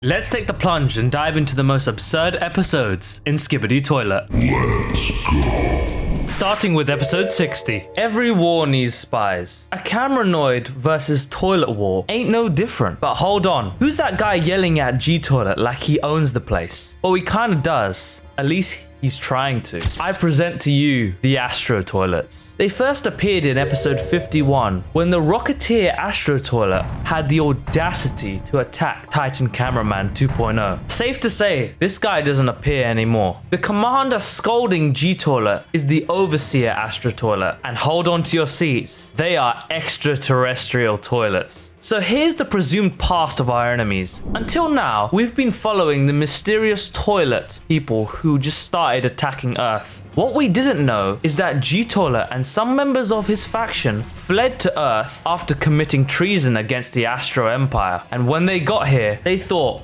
Let's take the plunge and dive into the most absurd episodes in Skibidi Toilet. Let's go. Starting with episode 60. Every war needs spies. A Cameranoid versus toilet war ain't no different. But hold on, who's that guy yelling at G-Toilet like he owns the place? Well, he kinda does. At least he's trying to. I present to you the Astro Toilets. They first appeared in episode 51 when the Rocketeer Astro Toilet had the audacity to attack Titan Cameraman 2.0. Safe to say, this guy doesn't appear anymore. The commander scolding G-Toilet is the Overseer Astro Toilet. And hold on to your seats, they are extraterrestrial toilets. So here's the presumed past of our enemies. Until now, we've been following the mysterious toilet people who just started attacking Earth. What we didn't know is that G-Toilet and some members of his faction fled to Earth after committing treason against the Astro Empire. And when they got here, they thought,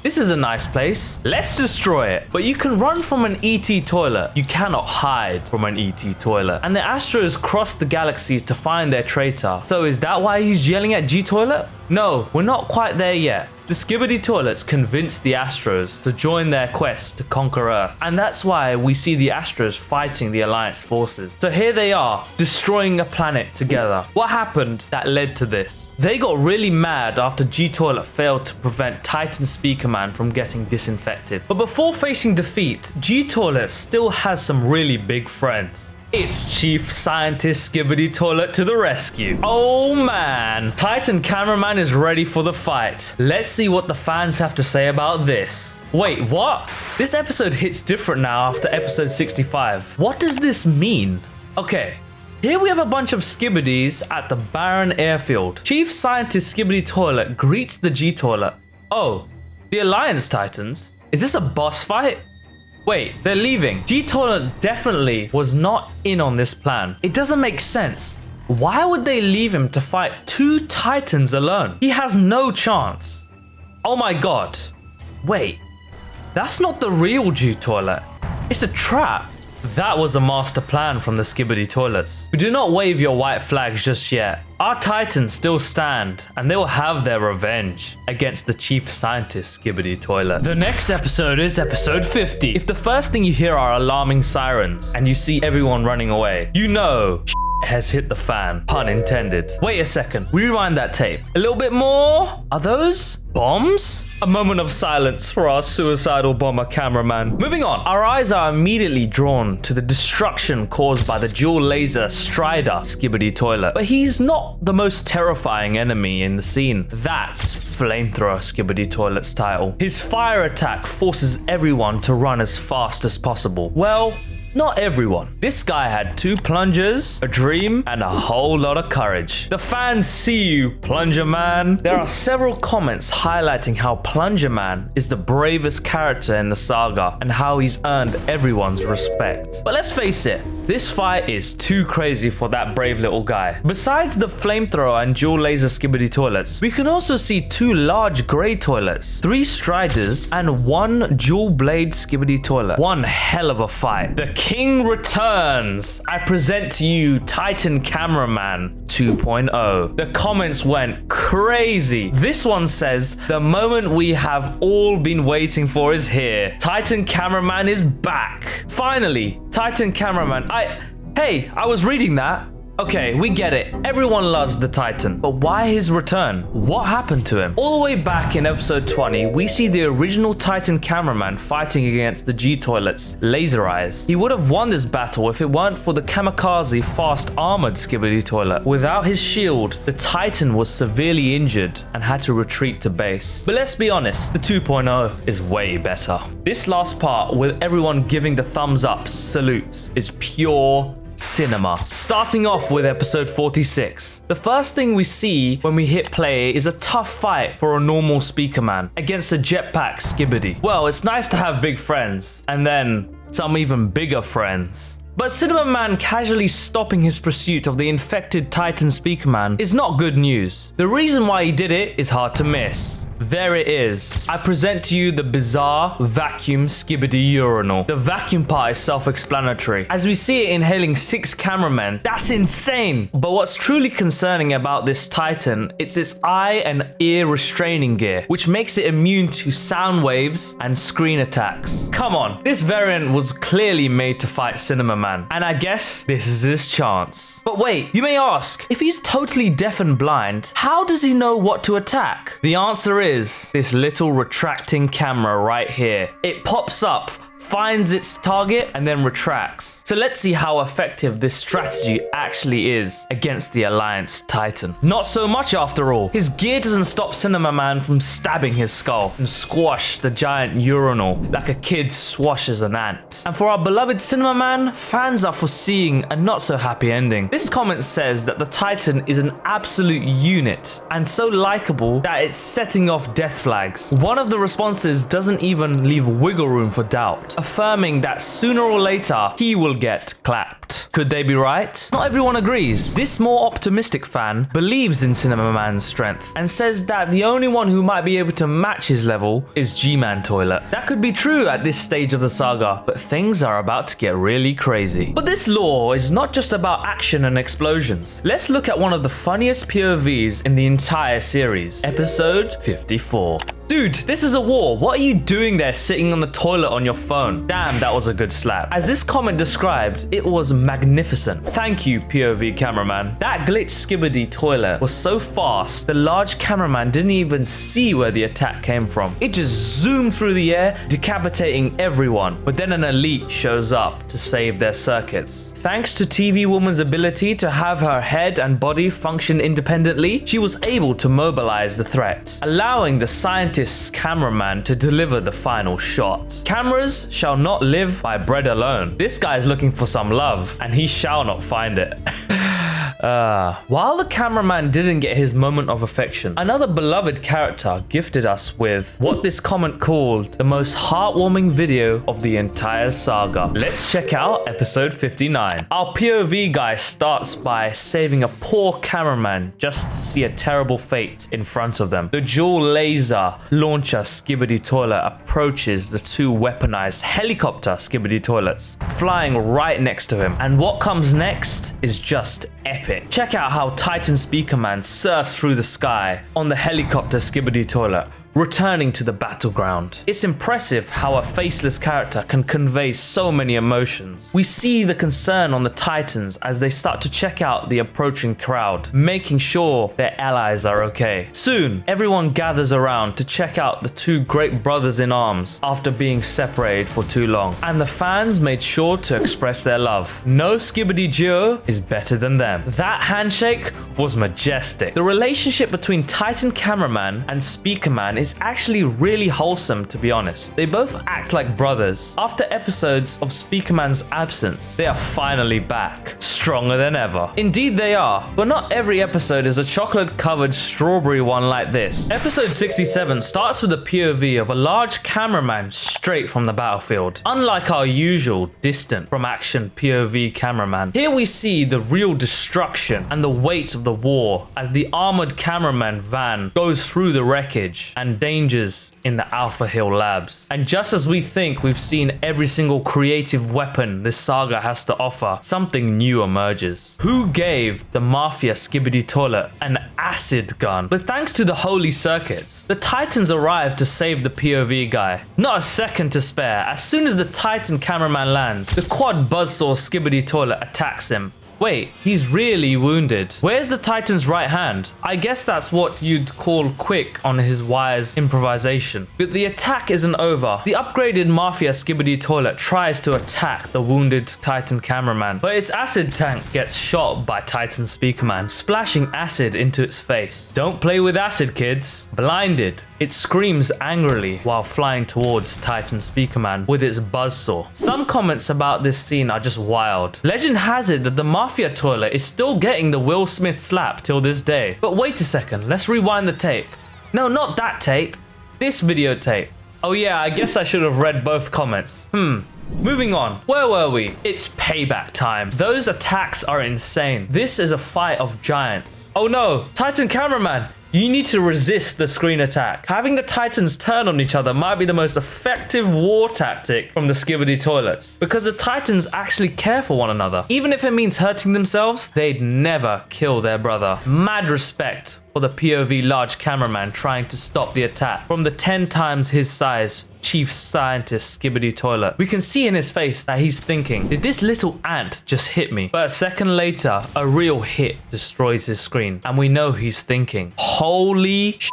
this is a nice place. Let's destroy it. But you can run from an ET toilet. You cannot hide from an ET toilet. And the Astros crossed the galaxies to find their traitor. So is that why he's yelling at G-Toilet? No, we're not quite there yet. The Skibidi Toilets convinced the Astros to join their quest to conquer Earth. And that's why we see the Astros fighting the Alliance forces. So here they are, destroying a planet together. What happened that led to this? They got really mad after G-Toilet failed to prevent Titan Speaker Man from getting disinfected. But before facing defeat, G-Toilet still has some really big friends. It's Chief Scientist Skibidi Toilet to the rescue. Oh man, Titan Cameraman is ready for the fight. Let's see what the fans have to say about this. Wait, what? This episode hits different now after episode 65. What does this mean? Okay, here we have a bunch of Skibidis at the barren airfield. Chief Scientist Skibidi Toilet greets the G-Toilet. Oh, the Alliance Titans? Is this a boss fight? Wait, they're leaving. G-Toilet definitely was not in on this plan. It doesn't make sense. Why would they leave him to fight two Titans alone? He has no chance. Oh my god. Wait, that's not the real G-Toilet. It's a trap. That was a master plan from the Skibidi Toilets. We do not wave your white flags just yet. Our Titans still stand, and they will have their revenge against the Chief Scientist Skibidi Toilet. The next episode is episode 50. If the first thing you hear are alarming sirens, and you see everyone running away, you know has hit the fan, pun intended. Wait a second, rewind that tape. A little bit more. Are those bombs? A moment of silence for our suicidal bomber cameraman. Moving on, our eyes are immediately drawn to the destruction caused by the dual laser Strider Skibidi Toilet. But he's not the most terrifying enemy in the scene. That's Flamethrower Skibidi Toilet's title. His fire attack forces everyone to run as fast as possible. Well, not everyone. This guy had 2 plungers, a dream, and a whole lot of courage. The fans see you, Plunger Man. There are several comments highlighting how Plunger Man is the bravest character in the saga and how he's earned everyone's respect. But let's face it, this fight is too crazy for that brave little guy. Besides the flamethrower and dual laser Skibidi Toilets, we can also see 2 large grey toilets, 3 Striders, and 1 dual blade Skibidi Toilet. One hell of a fight. The King returns. I present to you Titan Cameraman 2.0. The comments went crazy. This one says, the moment we have all been waiting for is here. Titan Cameraman is back. Finally, Titan Cameraman. Hey, I was reading that. Okay, we get it. Everyone loves the Titan. But why his return? What happened to him? All the way back in episode 20, we see the original Titan Cameraman fighting against the G-Toilet's Laser Eyes. He would have won this battle if it weren't for the kamikaze fast armored Skibidi Toilet. Without his shield, the Titan was severely injured and had to retreat to base. But let's be honest, the 2.0 is way better. This last part, with everyone giving the thumbs up salute, is pure cinema. Starting off with episode 46. The first thing we see when we hit play is a tough fight for a normal speaker man against a jetpack Skibidi. Well, it's nice to have big friends, and then some even bigger friends. But Cinema Man casually stopping his pursuit of the infected Titan Speaker Man is not good news. The reason why he did it is hard to miss. There it is. I present to you the bizarre vacuum Skibidi urinal. The vacuum part is self-explanatory, as we see it inhaling 6 cameramen. That's insane! But what's truly concerning about this Titan, it's its eye and ear restraining gear, which makes it immune to sound waves and screen attacks. Come on, this variant was clearly made to fight Cinema Man, and I guess this is his chance. But wait, you may ask, if he's totally deaf and blind, how does he know what to attack? The answer is this little retracting camera right here. It pops up, finds its target, and then retracts. So let's see how effective this strategy actually is against the Alliance Titan. Not so much after all. His gear doesn't stop Cinema Man from stabbing his skull and squash the giant urinal like a kid swashes an ant. And for our beloved Cinema Man, fans are foreseeing a not so happy ending. This comment says that the Titan is an absolute unit and so likable that it's setting off death flags. One of the responses doesn't even leave wiggle room for doubt, affirming that sooner or later he will get clapped. Could they be right? Not everyone agrees. This more optimistic fan believes in Cinema Man's strength and says that the only one who might be able to match his level is G-Man Toilet. That could be true at this stage of the saga, but things are about to get really crazy. But this lore is not just about action and explosions. Let's look at one of the funniest POVs in the entire series, episode 54. Dude, this is a war. What are you doing there sitting on the toilet on your phone? Damn, that was a good slap. As this comment described, it was magnificent. Thank you, POV cameraman. That glitch Skibidi toilet was so fast, the large cameraman didn't even see where the attack came from. It just zoomed through the air, decapitating everyone. But then an elite shows up to save their circuits. Thanks to TV Woman's ability to have her head and body function independently, she was able to mobilize the threat, allowing the scientist's cameraman to deliver the final shot. Cameras shall not live by bread alone. This guy is looking for some love, and he shall not find it. While the cameraman didn't get his moment of affection, another beloved character gifted us with what this comment called the most heartwarming video of the entire saga. Let's check out episode 59. Our POV guy starts by saving a poor cameraman just to see a terrible fate in front of them. The dual laser launcher Skibidi toilet approaches the 2 weaponized helicopter Skibidi toilets, flying right next to him. And what comes next is just epic. Check out how Titan Speaker Man surfs through the sky on the helicopter Skibidi toilet, returning to the battleground. It's impressive how a faceless character can convey so many emotions. We see the concern on the Titans as they start to check out the approaching crowd, making sure their allies are okay. Soon, everyone gathers around to check out the 2 great brothers in arms after being separated for too long, and the fans made sure to express their love. No Skibidi duo is better than them. That handshake was majestic. The relationship between Titan Cameraman and Speaker Man is actually really wholesome, to be honest. They both act like brothers. After episodes of Speaker Man's absence, they are finally back, stronger than ever. Indeed they are, but not every episode is a chocolate-covered strawberry one like this. Episode 67 starts with a POV of a large cameraman straight from the battlefield. Unlike our usual distant from action POV cameraman, here we see the real destruction and the weight of the war as the armored cameraman van goes through the wreckage and dangers in the Alpha Hill labs. And just as we think we've seen every single creative weapon this saga has to offer, something new emerges. Who gave the Mafia Skibidi toilet an acid gun? But thanks to the holy circuits, the Titans arrive to save the POV guy. Not a second to spare. As soon as the Titan cameraman lands, the quad buzzsaw Skibidi toilet attacks him. Wait, he's really wounded. Where's the Titan's right hand? I guess that's what you'd call quick on his wires improvisation. But the attack isn't over. The upgraded Mafia Skibidi toilet tries to attack the wounded Titan cameraman, but its acid tank gets shot by Titan Speakerman, splashing acid into its face. Don't play with acid, kids. Blinded, it screams angrily while flying towards Titan Speakerman with its buzzsaw. Some comments about this scene are just wild. Legend has it that the Mafia toilet is still getting the Will Smith slap till this day. But wait a second, let's rewind the tape. No, not that tape. This videotape. Oh yeah, I guess I should have read both comments. Moving on, where were we? It's payback time. Those attacks are insane. This is a fight of giants. Oh no, Titan cameraman, You need to resist the screen attack. Having the Titans turn on each other might be the most effective war tactic from the Skibidi toilets, because the Titans actually care for one another. Even if it means hurting themselves, they'd never kill their brother. Mad respect for the POV large cameraman trying to stop the attack from the 10 times his size chief scientist Skibidi toilet. We can see in his face that he's thinking, did this little ant just hit me? But a second later, a real hit destroys his screen, and we know he's thinking, holy shit.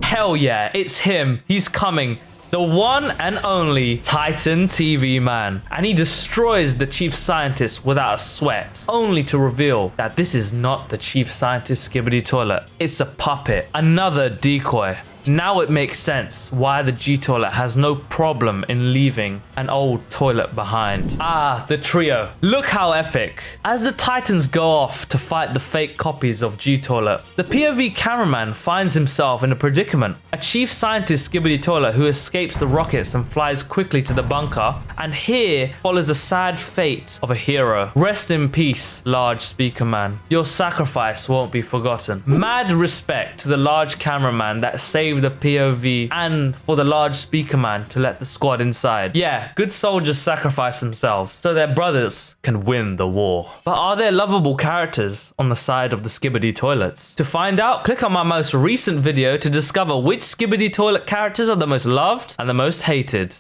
Hell yeah, it's him. He's coming. The one and only Titan TV man. And he destroys the chief scientist without a sweat, only to reveal that this is not the chief scientist Skibidi toilet. It's a puppet, another decoy. Now it makes sense why the G-Toilet has no problem in leaving an old toilet behind. Ah, the trio. Look how epic. As the Titans go off to fight the fake copies of G-Toilet, the POV cameraman finds himself in a predicament. A chief scientist Skibidi Toilet who escapes the rockets and flies quickly to the bunker, and here follows the sad fate of a hero. Rest in peace, large speaker man. Your sacrifice won't be forgotten. Mad respect to the large cameraman that saved the POV, and for the large speaker man to let the squad inside. Yeah, good soldiers sacrifice themselves so their brothers can win the war. But are there lovable characters on the side of the Skibidi toilets? To find out, click on my most recent video to discover which Skibidi toilet characters are the most loved and the most hated.